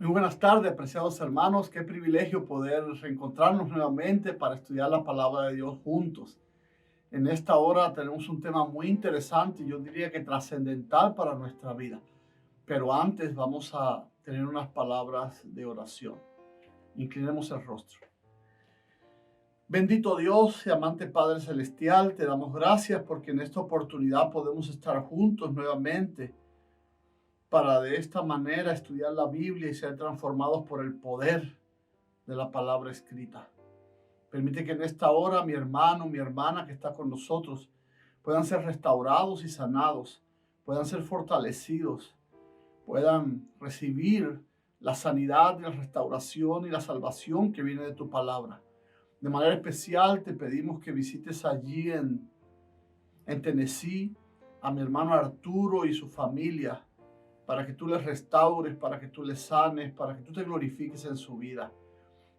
Muy buenas tardes, apreciados hermanos. Qué privilegio poder reencontrarnos nuevamente para estudiar la palabra de Dios juntos. En esta hora tenemos un tema muy interesante y yo diría que trascendental para nuestra vida. Pero antes vamos a tener unas palabras de oración. Inclinemos el rostro. Bendito Dios y amante Padre Celestial, te damos gracias porque en esta oportunidad podemos estar juntos nuevamente para de esta manera estudiar la Biblia y ser transformados por el poder de la palabra escrita. Permite que en esta hora mi hermano, mi hermana que está con nosotros puedan ser restaurados y sanados, puedan ser fortalecidos, puedan recibir la sanidad, la restauración y la salvación que viene de tu palabra. De manera especial te pedimos que visites allí en Tennessee a mi hermano Arturo y su familia, para que tú les restaures, para que tú les sanes, para que tú te glorifiques en su vida.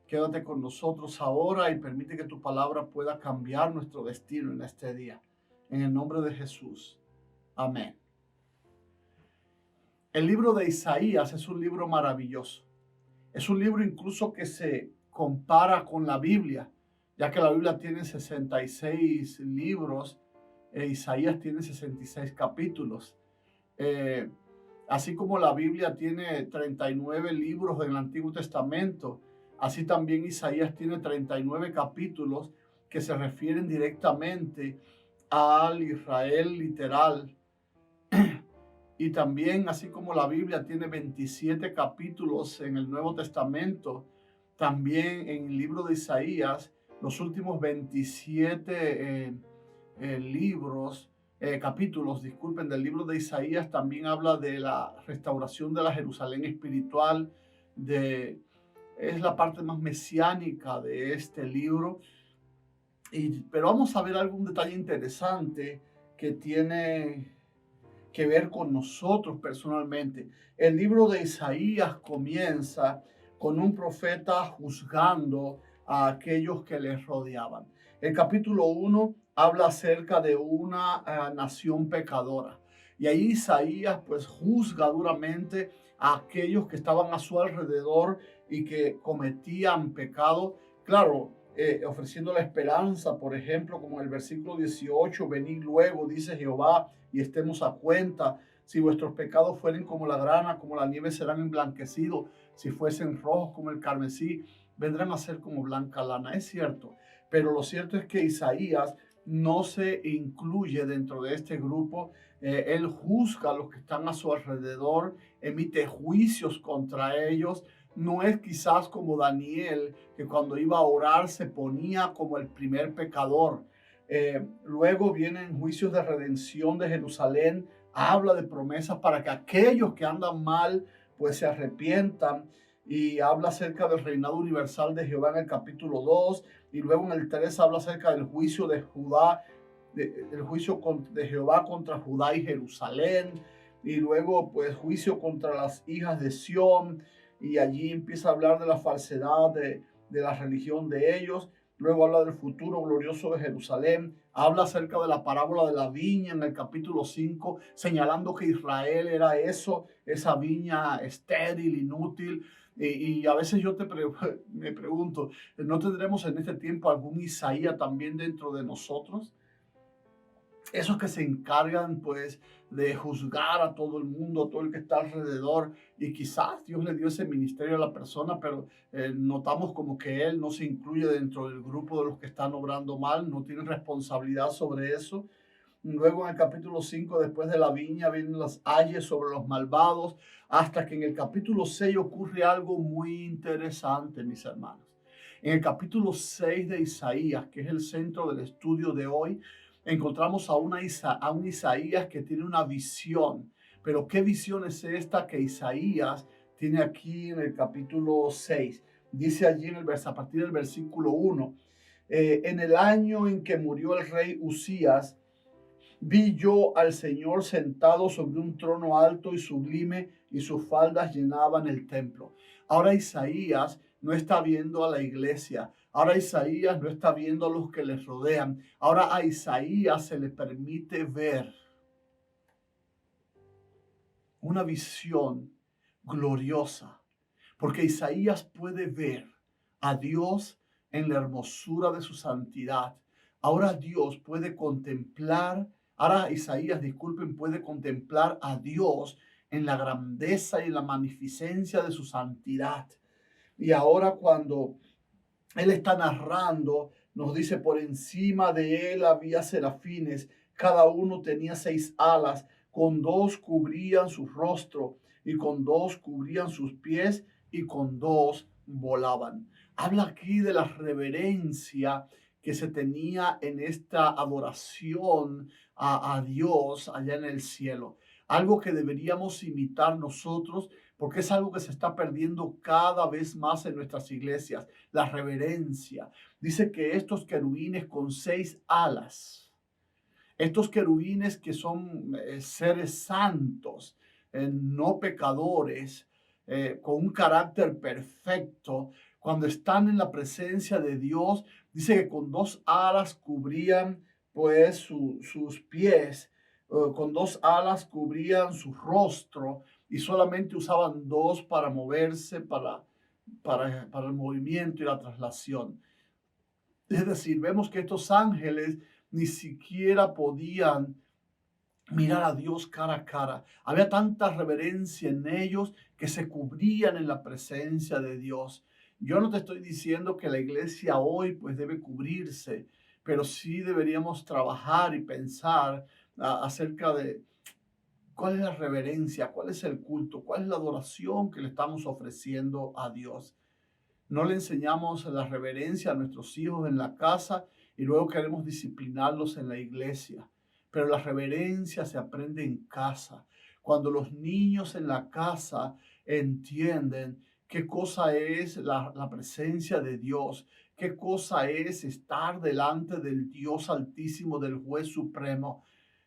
Quédate con nosotros ahora y permite que tu palabra pueda cambiar nuestro destino en este día. En el nombre de Jesús. Amén. El libro de Isaías es un libro maravilloso. Es un libro incluso que se compara con la Biblia, ya que la Biblia tiene 66 libros e Isaías tiene 66 capítulos. Eh, Así como la Biblia tiene 39 libros del Antiguo Testamento, así también Isaías tiene 39 capítulos que se refieren directamente al Israel literal. Y también, así como la Biblia tiene 27 capítulos en el Nuevo Testamento, también en el libro de Isaías, los últimos 27 libros, capítulos, disculpen, del libro de Isaías también habla de la restauración de la Jerusalén espiritual, es la parte más mesiánica de este libro. Pero vamos a ver algún detalle interesante que tiene que ver con nosotros personalmente. El libro de Isaías comienza con un profeta juzgando a aquellos que les rodeaban. El capítulo 1 habla acerca de una nación pecadora. Y ahí Isaías pues juzga duramente a aquellos que estaban a su alrededor y que cometían pecado. Claro, ofreciendo la esperanza, por ejemplo, como en el versículo 18, venid luego, dice Jehová, y estemos a cuenta. Si vuestros pecados fueren como la grana, como la nieve serán emblanquecidos. Si fuesen rojos como el carmesí, vendrán a ser como blanca lana. Es cierto, pero lo cierto es que Isaías no se incluye dentro de este grupo. Él juzga a los que están a su alrededor, emite juicios contra ellos. No es quizás como Daniel, que cuando iba a orar se ponía como el primer pecador. Luego vienen juicios de redención de Jerusalén, habla de promesas para que aquellos que andan mal pues se arrepientan, y habla acerca del reinado universal de Jehová en el capítulo 2, y luego en el 3 habla acerca del juicio de Judá, del juicio de Jehová contra Judá y Jerusalén, y luego pues juicio contra las hijas de Sión, y allí empieza a hablar de la falsedad de la religión de ellos. Luego habla del futuro glorioso de Jerusalén, habla acerca de la parábola de la viña en el capítulo 5, señalando que Israel era eso, esa viña estéril, inútil. Y a veces me pregunto, ¿no tendremos en este tiempo algún Isaías también dentro de nosotros? Esos que se encargan pues de juzgar a todo el mundo, a todo el que está alrededor, y quizás Dios le dio ese ministerio a la persona, pero notamos como que él no se incluye dentro del grupo de los que están obrando mal, no tiene responsabilidad sobre eso. Luego en el capítulo 5, después de la viña, vienen las ayes sobre los malvados, hasta que en el capítulo 6 ocurre algo muy interesante, mis hermanos. En el capítulo 6 de Isaías, que es el centro del estudio de hoy, encontramos a un Isaías que tiene una visión. Pero ¿qué visión es esta que Isaías tiene aquí en el capítulo 6? Dice allí a partir del versículo 1, en el año en que murió el rey Usías, vi yo al Señor sentado sobre un trono alto y sublime, y sus faldas llenaban el templo. Ahora Isaías no está viendo a la iglesia. Ahora Isaías no está viendo a los que les rodean. Ahora a Isaías se le permite ver una visión gloriosa. porque Isaías puede ver a Dios en la hermosura de su santidad. Ahora Dios puede contemplar, ahora Isaías, disculpen, puede contemplar a Dios en la grandeza y la magnificencia de su santidad. Y ahora cuando él está narrando, nos dice, por encima de él había serafines, cada uno tenía 6 alas, con 2 cubrían su rostro y con 2 cubrían sus pies y con 2 volaban. Habla aquí de la reverencia que se tenía en esta adoración a Dios allá en el cielo. Algo que deberíamos imitar nosotros porque es algo que se está perdiendo cada vez más en nuestras iglesias, la reverencia. Dice que estos querubines con 6 alas, estos querubines que son seres santos, no pecadores, con un carácter perfecto, cuando están en la presencia de Dios, dice que con 2 alas cubrían pues sus pies, con 2 alas cubrían su rostro y solamente usaban 2 para moverse, para el movimiento y la traslación. Es decir, vemos que estos ángeles ni siquiera podían mirar a Dios cara a cara. Había tanta reverencia en ellos que se cubrían en la presencia de Dios. Yo no te estoy diciendo que la iglesia hoy pues debe cubrirse, pero sí deberíamos trabajar y pensar acerca de cuál es la reverencia, cuál es el culto, cuál es la adoración que le estamos ofreciendo a Dios. No le enseñamos la reverencia a nuestros hijos en la casa y luego queremos disciplinarlos en la iglesia. Pero la reverencia se aprende en casa. Cuando los niños en la casa entienden qué cosa es la presencia de Dios, qué cosa es estar delante del Dios Altísimo, del Juez Supremo.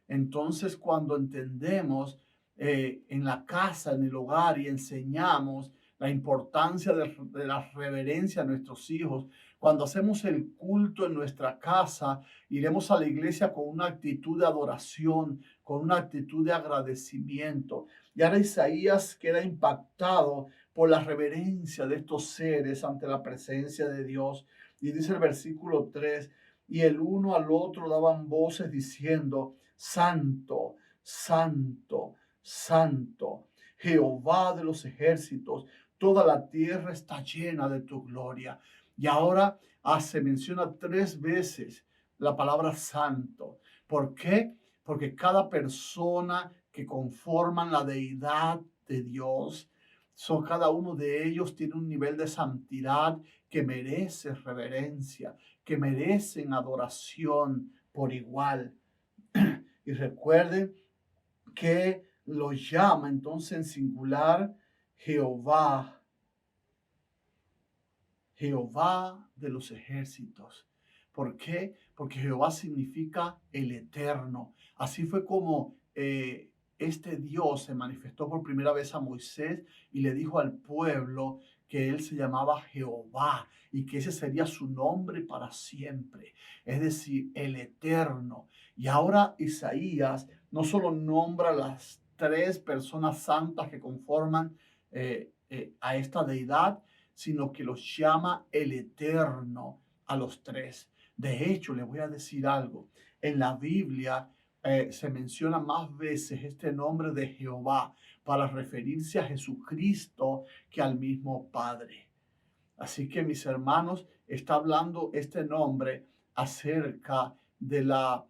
Entonces, cuando entendemos en la casa, en el hogar y enseñamos la importancia de la reverencia a nuestros hijos, cuando hacemos el culto en nuestra casa, iremos a la iglesia con una actitud de adoración, con una actitud de agradecimiento. Y ahora Isaías queda impactado por la reverencia de estos seres ante la presencia de Dios. Y dice el versículo 3, y el uno al otro daban voces diciendo, Santo, Santo, Santo, Jehová de los ejércitos, toda la tierra está llena de tu gloria. Y ahora se menciona 3 veces la palabra santo. ¿Por qué? Porque cada persona que conforman la deidad de Dios, cada uno de ellos tiene un nivel de santidad que merece reverencia, que merecen adoración por igual. Y recuerden que lo llama entonces en singular Jehová, Jehová de los ejércitos. ¿Por qué? Porque Jehová significa el eterno. Así fue como este Dios se manifestó por primera vez a Moisés y le dijo al pueblo que él se llamaba Jehová y que ese sería su nombre para siempre, es decir, el eterno. Y ahora Isaías no solo nombra las 3 personas santas que conforman a esta deidad, sino que los llama el eterno a los 3. De hecho, les voy a decir algo. En la Biblia se menciona más veces este nombre de Jehová para referirse a Jesucristo que al mismo Padre. Así que, mis hermanos, está hablando este nombre acerca de la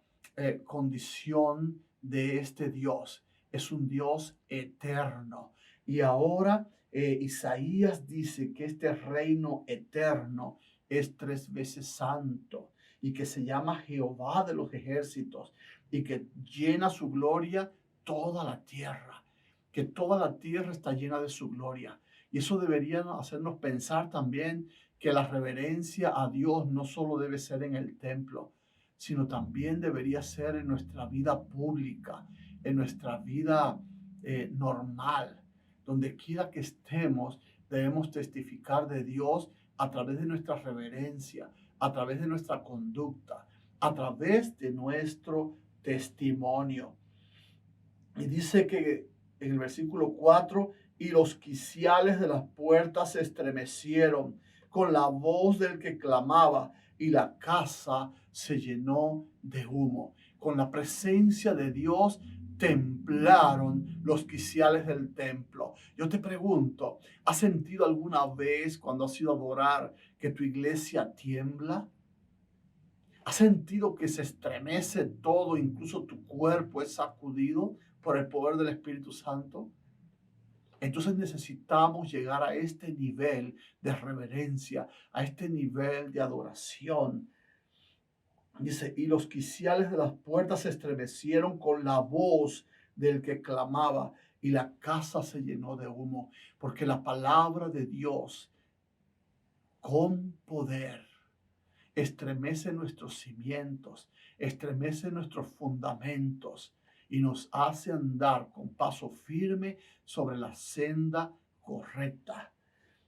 condición de este Dios. Es un Dios eterno. Y ahora Isaías dice que este reino eterno es 3 veces santo y que se llama Jehová de los ejércitos y que llena su gloria toda la tierra, que toda la tierra está llena de su gloria. Y eso debería hacernos pensar también que la reverencia a Dios no solo debe ser en el templo, sino también debería ser en nuestra vida pública, en nuestra vida normal. Donde quiera que estemos, debemos testificar de Dios a través de nuestra reverencia, a través de nuestra conducta, a través de nuestro testimonio. Y dice que en el versículo 4, y los quiciales de las puertas se estremecieron con la voz del que clamaba, y la casa se llenó de humo. Con la presencia de Dios temblaron los quiciales del templo. Yo te pregunto, ¿has sentido alguna vez cuando has ido a adorar que tu iglesia tiembla? ¿Has sentido que se estremece todo, incluso tu cuerpo es sacudido por el poder del Espíritu Santo? Entonces necesitamos llegar a este nivel de reverencia, a este nivel de adoración. Dice, y los quiciales de las puertas se estremecieron con la voz del que clamaba, y la casa se llenó de humo, porque la palabra de Dios con poder estremece nuestros cimientos, estremece nuestros fundamentos y nos hace andar con paso firme sobre la senda correcta.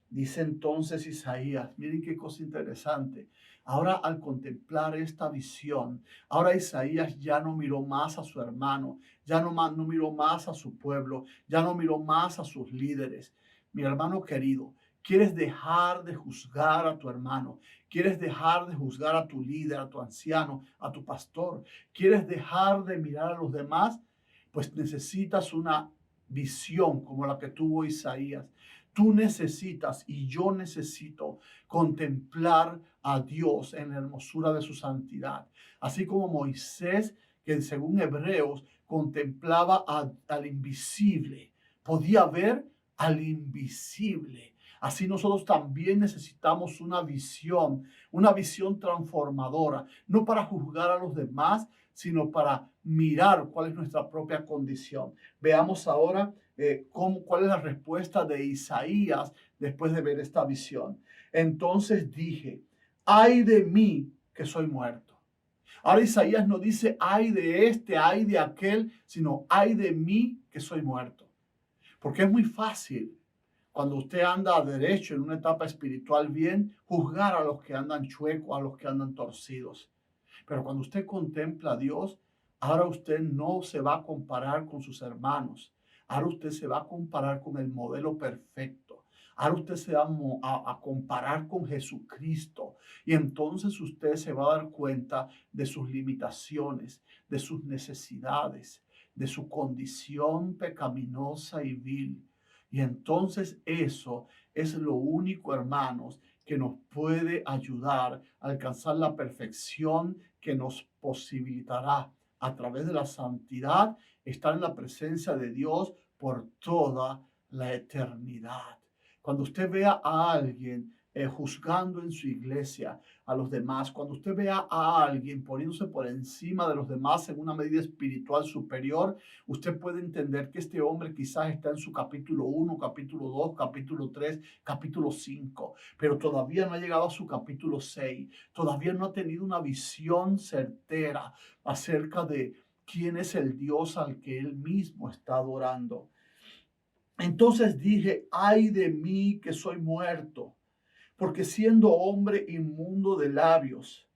Dice entonces Isaías, miren qué cosa interesante. Ahora al contemplar esta visión, ahora Isaías ya no miró más a su hermano, no miró más a su pueblo, ya no miró más a sus líderes. Mi hermano querido, ¿quieres dejar de juzgar a tu hermano? ¿Quieres dejar de juzgar a tu líder, a tu anciano, a tu pastor? ¿Quieres dejar de mirar a los demás? Pues necesitas una visión como la que tuvo Isaías. Tú necesitas y yo necesito contemplar a Dios en la hermosura de su santidad. Así como Moisés, que según Hebreos contemplaba al invisible, podía ver al invisible. Así nosotros también necesitamos una visión transformadora, no para juzgar a los demás, sino para mirar cuál es nuestra propia condición. Veamos ahora cuál es la respuesta de Isaías después de ver esta visión. Entonces dije, ay de mí que soy muerto. Ahora Isaías no dice, ay de este, ay de aquel, sino ay de mí que soy muerto. Porque es muy fácil cuando usted anda derecho en una etapa espiritual bien, juzgar a los que andan chuecos, a los que andan torcidos. Pero cuando usted contempla a Dios, ahora usted no se va a comparar con sus hermanos. Ahora usted se va a comparar con el modelo perfecto. Ahora usted se va a comparar con Jesucristo. Y entonces usted se va a dar cuenta de sus limitaciones, de sus necesidades, de su condición pecaminosa y vil. Y entonces eso es lo único, hermanos, que nos puede ayudar a alcanzar la perfección que nos posibilitará a través de la santidad estar en la presencia de Dios por toda la eternidad. Cuando usted vea a alguien juzgando en su iglesia a los demás, cuando usted vea a alguien poniéndose por encima de los demás en una medida espiritual superior, usted puede entender que este hombre quizás está en su capítulo 1, capítulo 2, capítulo 3, capítulo 5, pero todavía no ha llegado a su capítulo 6, todavía no ha tenido una visión certera acerca de quién es el Dios al que él mismo está adorando. Entonces dije, ay de mí que soy muerto, porque siendo hombre inmundo de labios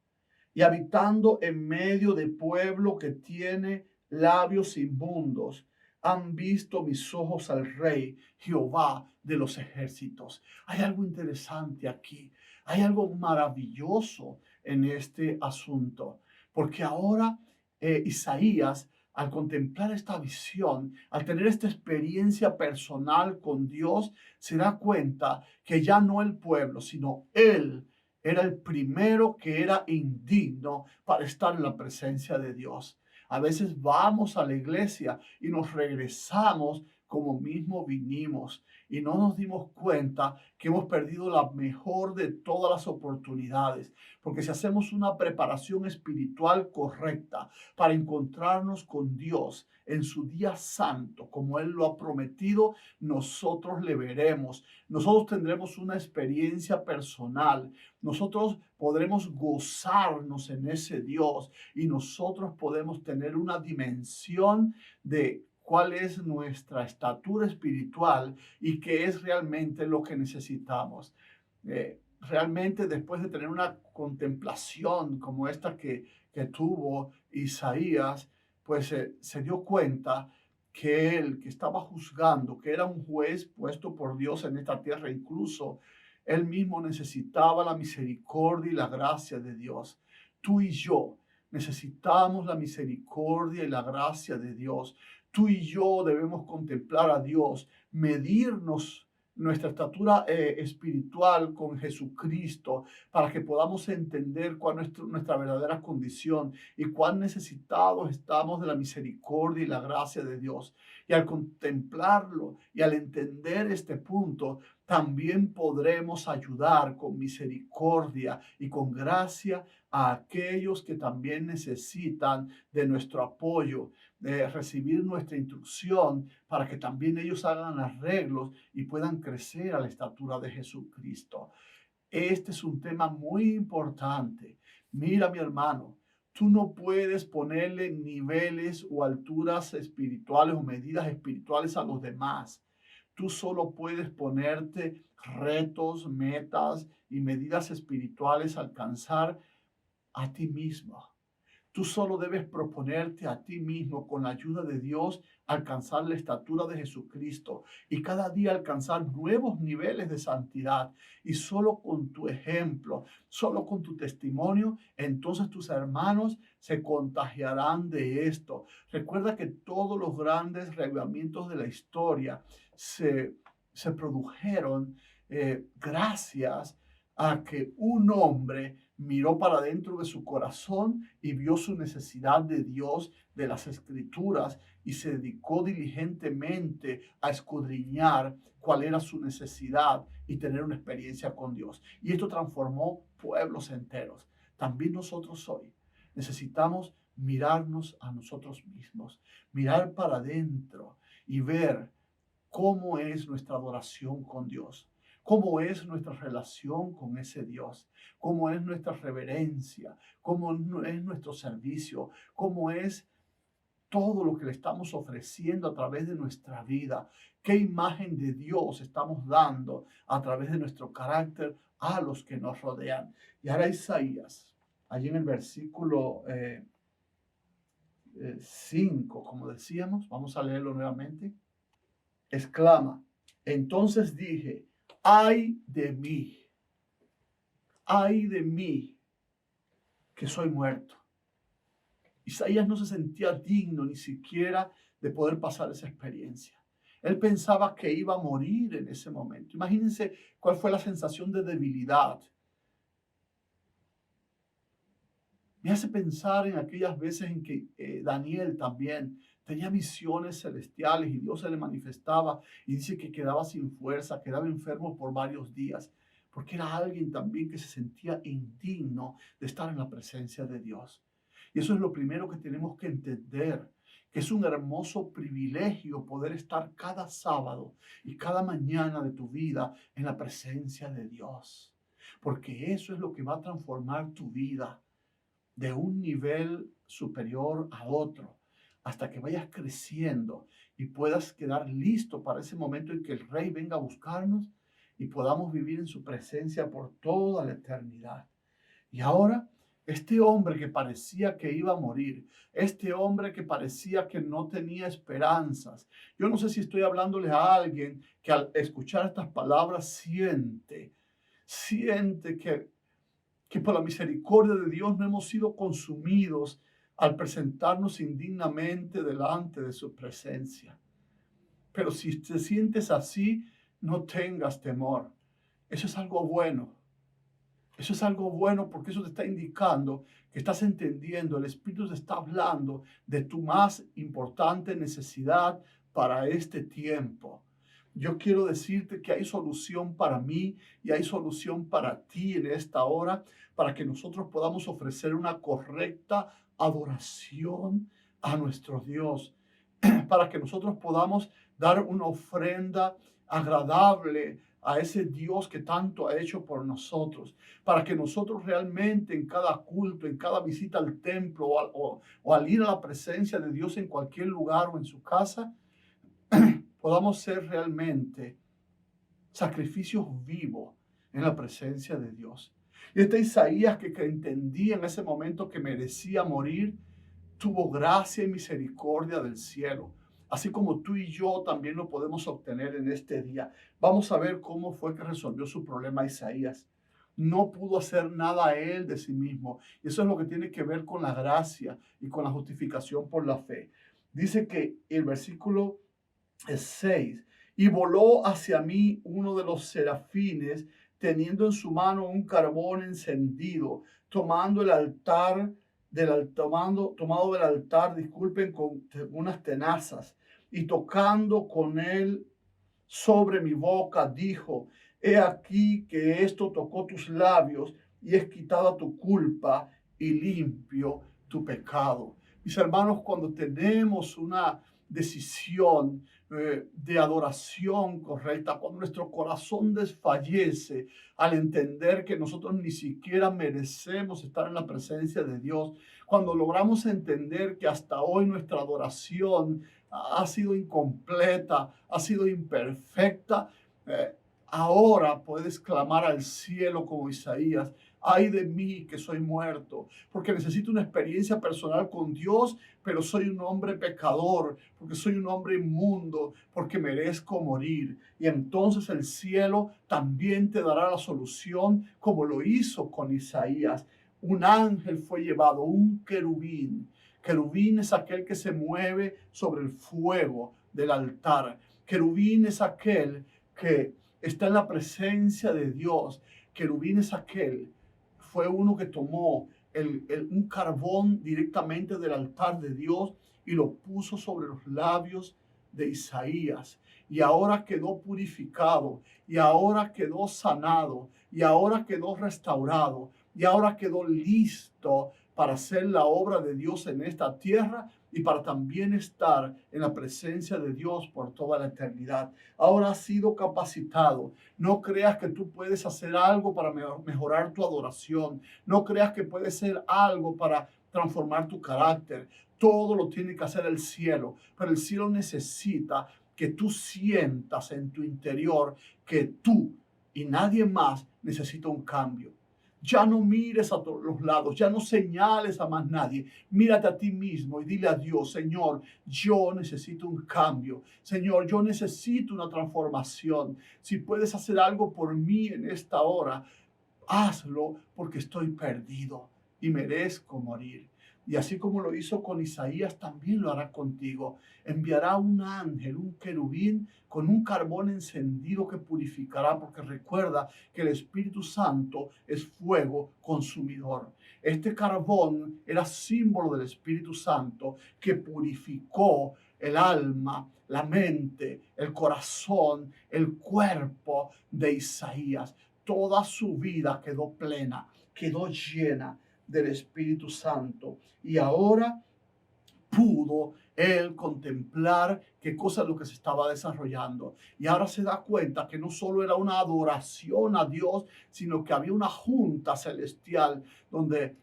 y habitando en medio de pueblo que tiene labios inmundos, han visto mis ojos al Rey, Jehová de los ejércitos. Hay algo interesante aquí, hay algo maravilloso en este asunto, porque ahora Isaías, al contemplar esta visión, al tener esta experiencia personal con Dios, se da cuenta que ya no el pueblo, sino él era el primero que era indigno para estar en la presencia de Dios. A veces vamos a la iglesia y nos regresamos como mismo vinimos y no nos dimos cuenta que hemos perdido la mejor de todas las oportunidades. Porque si hacemos una preparación espiritual correcta para encontrarnos con Dios en su día santo, como Él lo ha prometido, nosotros le veremos. Nosotros tendremos una experiencia personal. Nosotros podremos gozarnos en ese Dios y nosotros podemos tener una dimensión de cuál es nuestra estatura espiritual y qué es realmente lo que necesitamos. Realmente después de tener una contemplación como esta que tuvo Isaías, pues se dio cuenta que él, que estaba juzgando, que era un juez puesto por Dios en esta tierra, incluso él mismo necesitaba la misericordia y la gracia de Dios. Tú y yo necesitamos la misericordia y la gracia de Dios. Tú y yo debemos contemplar a Dios, medirnos nuestra estatura espiritual con Jesucristo para que podamos entender cuál es nuestra verdadera condición y cuán necesitados estamos de la misericordia y la gracia de Dios. Y al contemplarlo y al entender este punto, también podremos ayudar con misericordia y con gracia a aquellos que también necesitan de nuestro apoyo, de recibir nuestra instrucción para que también ellos hagan arreglos y puedan crecer a la estatura de Jesucristo. Este es un tema muy importante. Mira, mi hermano, tú no puedes ponerle niveles o alturas espirituales o medidas espirituales a los demás. Tú solo puedes ponerte retos, metas y medidas espirituales a alcanzar a ti mismo. Tú solo debes proponerte a ti mismo, con la ayuda de Dios, alcanzar la estatura de Jesucristo y cada día alcanzar nuevos niveles de santidad. Y solo con tu ejemplo, solo con tu testimonio, entonces tus hermanos se contagiarán de esto. Recuerda que todos los grandes reavivamientos de la historia se produjeron gracias a que un hombre miró para dentro de su corazón y vio su necesidad de Dios, de las Escrituras, y se dedicó diligentemente a escudriñar cuál era su necesidad y tener una experiencia con Dios. Y esto transformó pueblos enteros. También nosotros hoy necesitamos mirarnos a nosotros mismos, mirar para adentro y ver cómo es nuestra adoración con Dios. ¿Cómo es nuestra relación con ese Dios? ¿Cómo es nuestra reverencia? ¿Cómo es nuestro servicio? ¿Cómo es todo lo que le estamos ofreciendo a través de nuestra vida? ¿Qué imagen de Dios estamos dando a través de nuestro carácter a los que nos rodean? Y ahora Isaías, allí en el versículo 5, como decíamos, vamos a leerlo nuevamente, exclama: entonces dije, ay de mí, que soy muerto. Isaías no se sentía digno ni siquiera de poder pasar esa experiencia. Él pensaba que iba a morir en ese momento. Imagínense cuál fue la sensación de debilidad. Me hace pensar en aquellas veces en que Daniel también tenía visiones celestiales y Dios se le manifestaba y dice que quedaba sin fuerza, quedaba enfermo por varios días, porque era alguien también que se sentía indigno de estar en la presencia de Dios. Y eso es lo primero que tenemos que entender, que es un hermoso privilegio poder estar cada sábado y cada mañana de tu vida en la presencia de Dios, porque eso es lo que va a transformar tu vida de un nivel superior a otro, hasta que vayas creciendo y puedas quedar listo para ese momento en que el Rey venga a buscarnos y podamos vivir en su presencia por toda la eternidad. Y ahora, este hombre que parecía que iba a morir, este hombre que parecía que no tenía esperanzas, yo no sé si estoy hablándole a alguien que al escuchar estas palabras siente que por la misericordia de Dios no hemos sido consumidos al presentarnos indignamente delante de su presencia. Pero si te sientes así, no tengas temor. Eso es algo bueno. Eso es algo bueno porque eso te está indicando que estás entendiendo, el Espíritu te está hablando de tu más importante necesidad para este tiempo. Yo quiero decirte que hay solución para mí y hay solución para ti en esta hora, para que nosotros podamos ofrecer una correcta adoración a nuestro Dios, para que nosotros podamos dar una ofrenda agradable a ese Dios que tanto ha hecho por nosotros, para que nosotros realmente en cada culto, en cada visita al templo o al ir a la presencia de Dios en cualquier lugar o en su casa, podamos ser realmente sacrificios vivos en la presencia de Dios. Y este Isaías que entendía en ese momento que merecía morir, tuvo gracia y misericordia del cielo, así como tú y yo también lo podemos obtener en este día. Vamos a ver cómo fue que resolvió su problema Isaías. No pudo hacer nada él de sí mismo. Y eso es lo que tiene que ver con la gracia y con la justificación por la fe. Dice que el versículo 6, y voló hacia mí uno de los serafines, teniendo en su mano un carbón encendido, tomando el altar tomado del altar, disculpen, con unas tenazas, y tocando con él sobre mi boca, dijo: he aquí que esto tocó tus labios, y es quitada tu culpa y limpio tu pecado. Mis hermanos, cuando tenemos una decisión de adoración correcta, cuando nuestro corazón desfallece al entender que nosotros ni siquiera merecemos estar en la presencia de Dios, cuando logramos entender que hasta hoy nuestra adoración ha sido incompleta, ha sido imperfecta, ahora puedes clamar al cielo como Isaías: ay de mí que soy muerto, porque necesito una experiencia personal con Dios, pero soy un hombre pecador, porque soy un hombre inmundo, porque merezco morir. Y entonces el cielo también te dará la solución, como lo hizo con Isaías. Un ángel fue llevado, un querubín. Querubín es aquel que se mueve sobre el fuego del altar. Querubín es aquel que está en la presencia de Dios. Querubín es aquel, fue uno que tomó un carbón directamente del altar de Dios y lo puso sobre los labios de Isaías. Y ahora quedó purificado, y ahora quedó sanado, y ahora quedó restaurado, y ahora quedó listo para hacer la obra de Dios en esta tierra y para también estar en la presencia de Dios por toda la eternidad. Ahora has sido capacitado. No creas que tú puedes hacer algo para mejorar tu adoración. No creas que puedes hacer algo para transformar tu carácter. Todo lo tiene que hacer el cielo, pero el cielo necesita que tú sientas en tu interior que tú y nadie más necesita un cambio. Ya no mires a todos los lados, ya no señales a más nadie. Mírate a ti mismo y dile a Dios: Señor, yo necesito un cambio. Señor, yo necesito una transformación. Si puedes hacer algo por mí en esta hora, hazlo, porque estoy perdido y merezco morir. Y así como lo hizo con Isaías, también lo hará contigo. Enviará un ángel, un querubín, con un carbón encendido que purificará, porque recuerda que el Espíritu Santo es fuego consumidor. Este carbón era símbolo del Espíritu Santo que purificó el alma, la mente, el corazón, el cuerpo de Isaías. Toda su vida quedó plena, quedó llena del Espíritu Santo. Y ahora pudo él contemplar qué cosa es lo que se estaba desarrollando. Y ahora se da cuenta que no solo era una adoración a Dios, sino que había una junta celestial donde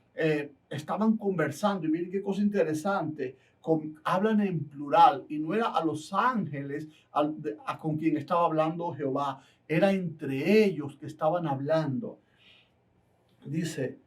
estaban conversando. Y miren qué cosa interesante. Hablan en plural y no era a los ángeles con quien estaba hablando Jehová, era entre ellos que estaban hablando. Dice,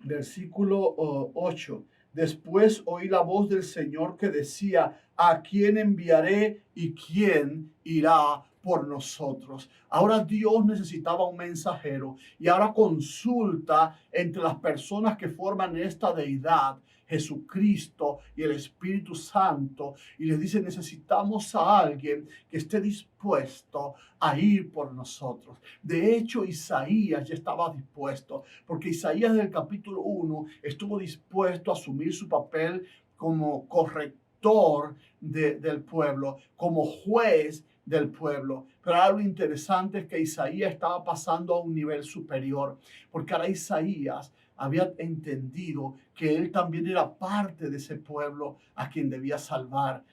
versículo 8. Después oí la voz del Señor que decía: ¿a quién enviaré y quién irá por nosotros? Ahora Dios necesitaba un mensajero y ahora consulta entre las personas que forman esta deidad, Jesucristo y el Espíritu Santo, y les dice: necesitamos a alguien que esté dispuesto a ir por nosotros. De hecho, Isaías ya estaba dispuesto, porque Isaías del capítulo 1 estuvo dispuesto a asumir su papel como corrector del pueblo, como juez del pueblo. Pero algo interesante es que Isaías estaba pasando a un nivel superior, porque ahora Isaías había entendido que él también era parte de ese pueblo a quien debía salvar,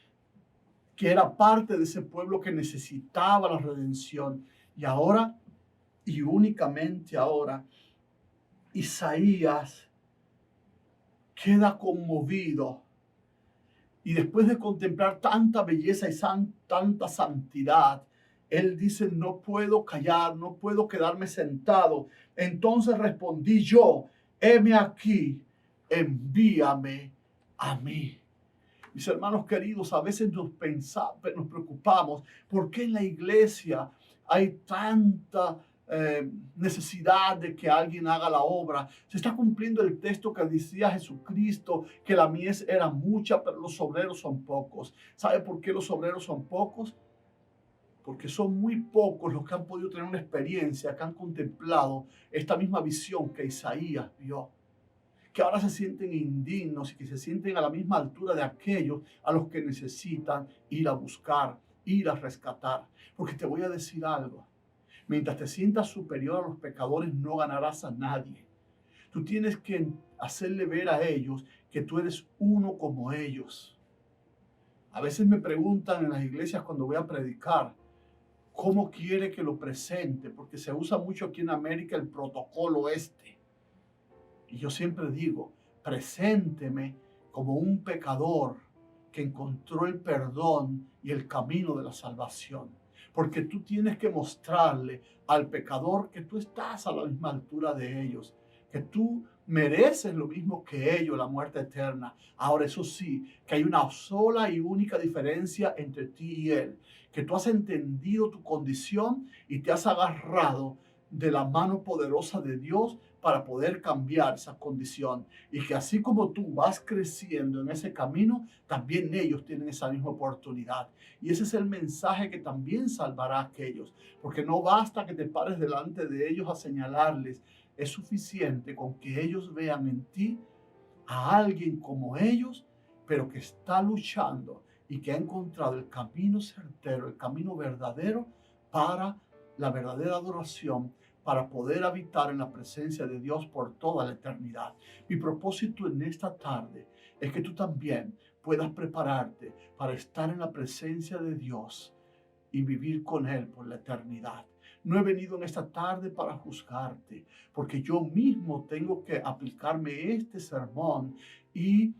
que era parte de ese pueblo que necesitaba la redención. Y ahora, y únicamente ahora, Isaías queda conmovido. Y después de contemplar tanta belleza y tanta santidad, él dice: no puedo callar, no puedo quedarme sentado. Entonces respondí yo: heme aquí, envíame a mí. Mis hermanos queridos, a veces nos preocupamos por qué en la iglesia hay tanta necesidad de que alguien haga la obra. Se está cumpliendo el texto que decía Jesucristo, que la mies era mucha, pero los obreros son pocos. ¿Sabe por qué los obreros son pocos? Porque son muy pocos los que han podido tener una experiencia, que han contemplado esta misma visión que Isaías vio, que ahora se sienten indignos y que se sienten a la misma altura de aquellos a los que necesitan ir a buscar, ir a rescatar. Porque te voy a decir algo, mientras te sientas superior a los pecadores no ganarás a nadie. Tú tienes que hacerle ver a ellos que tú eres uno como ellos. A veces me preguntan en las iglesias cuando voy a predicar, ¿cómo quiere que lo presente? Porque se usa mucho aquí en América el protocolo este. Y yo siempre digo, presénteme como un pecador que encontró el perdón y el camino de la salvación. Porque tú tienes que mostrarle al pecador que tú estás a la misma altura de ellos, que tú mereces lo mismo que ellos, la muerte eterna. Ahora, eso sí, que hay una sola y única diferencia entre ti y él, que tú has entendido tu condición y te has agarrado de la mano poderosa de Dios para poder cambiar esa condición, y que así como tú vas creciendo en ese camino, también ellos tienen esa misma oportunidad. Y ese es el mensaje que también salvará a aquellos, porque no basta que te pares delante de ellos a señalarles, es suficiente con que ellos vean en ti a alguien como ellos, pero que está luchando y que ha encontrado el camino certero, el camino verdadero para la verdadera adoración, para poder habitar en la presencia de Dios por toda la eternidad. Mi propósito en esta tarde es que tú también puedas prepararte para estar en la presencia de Dios y vivir con Él por la eternidad. No he venido en esta tarde para juzgarte, porque yo mismo tengo que aplicarme este sermón y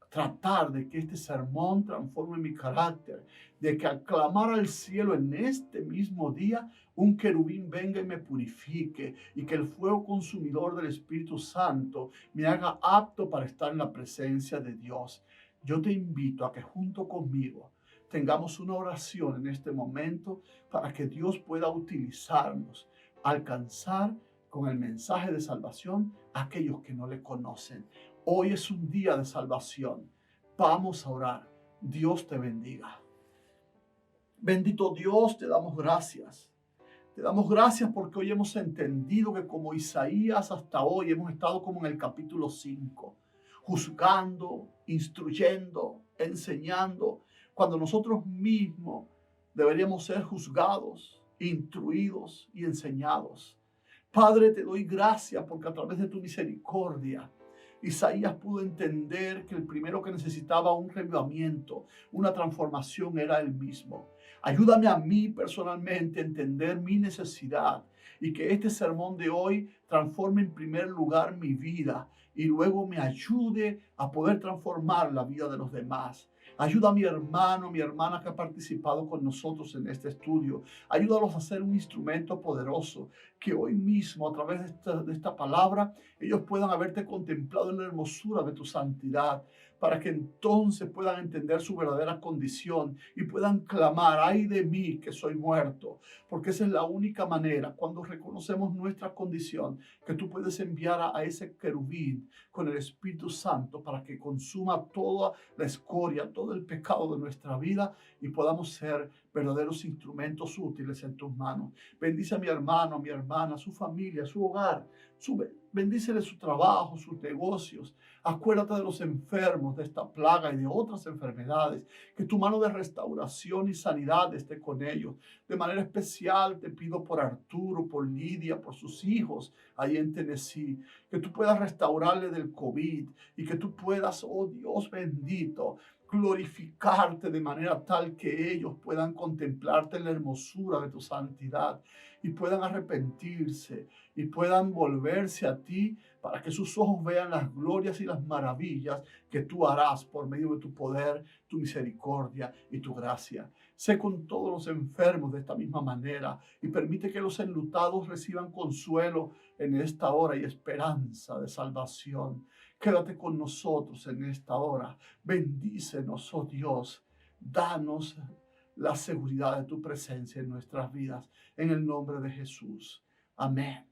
tratar de que este sermón transforme mi carácter, de que al clamar al cielo en este mismo día, un querubín venga y me purifique, y que el fuego consumidor del Espíritu Santo me haga apto para estar en la presencia de Dios. Yo te invito a que junto conmigo tengamos una oración en este momento para que Dios pueda utilizarnos, alcanzar con el mensaje de salvación a aquellos que no le conocen. Hoy es un día de salvación. Vamos a orar. Dios te bendiga. Bendito Dios, te damos gracias. Te damos gracias porque hoy hemos entendido que como Isaías hasta hoy hemos estado como en el capítulo 5, juzgando, instruyendo, enseñando, cuando nosotros mismos deberíamos ser juzgados, instruidos y enseñados. Padre, te doy gracias porque a través de tu misericordia, Isaías pudo entender que el primero que necesitaba un revivimiento, una transformación, era él mismo. Ayúdame a mí personalmente a entender mi necesidad y que este sermón de hoy transforme en primer lugar mi vida y luego me ayude a poder transformar la vida de los demás. Ayuda a mi hermano, mi hermana que ha participado con nosotros en este estudio. Ayúdalos a ser un instrumento poderoso, que hoy mismo a través de esta palabra ellos puedan haberte contemplado en la hermosura de tu santidad, para que entonces puedan entender su verdadera condición y puedan clamar, ay de mí que soy muerto, porque esa es la única manera, cuando reconocemos nuestra condición, que tú puedes enviar a ese querubín con el Espíritu Santo para que consuma toda la escoria, todo el pecado de nuestra vida y podamos ser verdaderos instrumentos útiles en tus manos. Bendice a mi hermano, a mi hermana, a su familia, a su hogar. Bendícele su trabajo, sus negocios. Acuérdate de los enfermos de esta plaga y de otras enfermedades. Que tu mano de restauración y sanidad esté con ellos. De manera especial te pido por Arturo, por Lidia, por sus hijos ahí en Tennessee. Que tú puedas restaurarle del COVID y que tú puedas, oh Dios bendito, glorificarte de manera tal que ellos puedan contemplarte en la hermosura de tu santidad y puedan arrepentirse y puedan volverse a ti para que sus ojos vean las glorias y las maravillas que tú harás por medio de tu poder, tu misericordia y tu gracia. Sé con todos los enfermos de esta misma manera y permite que los enlutados reciban consuelo en esta hora y esperanza de salvación. Quédate con nosotros en esta hora. Bendícenos, oh Dios. Danos la seguridad de tu presencia en nuestras vidas. En el nombre de Jesús. Amén.